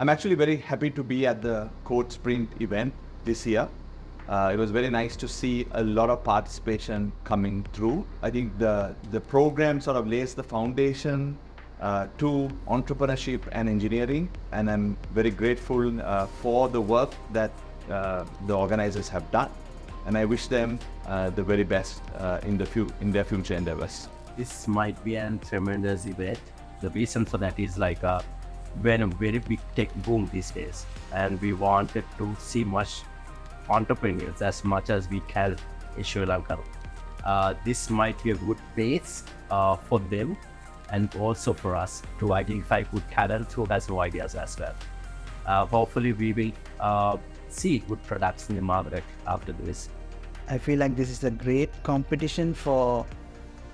I'm actually very happy to be at the CodeSprint event this year. It was very nice to see a lot of participation coming through. I think the program sort of lays the foundation to entrepreneurship and engineering, and I'm very grateful for the work that the organizers have done, and I wish them the very best in their future endeavors. This might be a tremendous event. The reason for that is like when a very big tech boom these days, and we wanted to see much entrepreneurs as much as we can in Sri Lanka. This might be a good base for them and also for us to identify good talent who has no ideas as well. Hopefully we will see good products in the market after this. I feel like this is a great competition for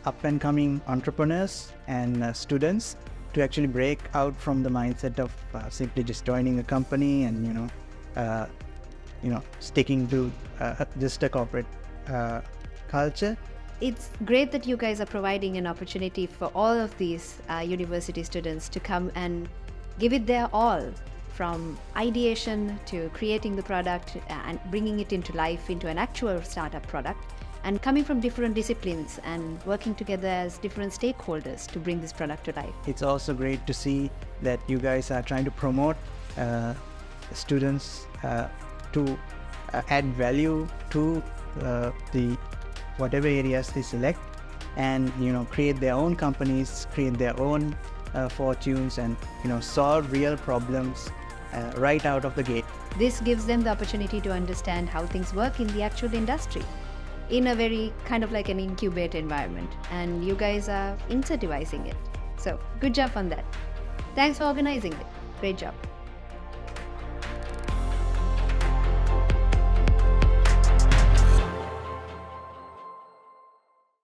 up and coming entrepreneurs and students to actually break out from the mindset of simply just joining a company and sticking to just a corporate culture. It's great that you guys are providing an opportunity for all of these university students to come and give it their all, from ideation to creating the product and bringing it into life, into an actual startup product, and coming from different disciplines and working together as different stakeholders to bring this product to life. It's also great to see that you guys are trying to promote students to add value to the whatever areas they select, and create their own companies, create their own fortunes, and solve real problems right out of the gate. This gives them the opportunity to understand how things work in the actual industry in a very kind of like an incubate environment, and you guys are incentivizing it. So good job on that. Thanks for organizing it. Great job.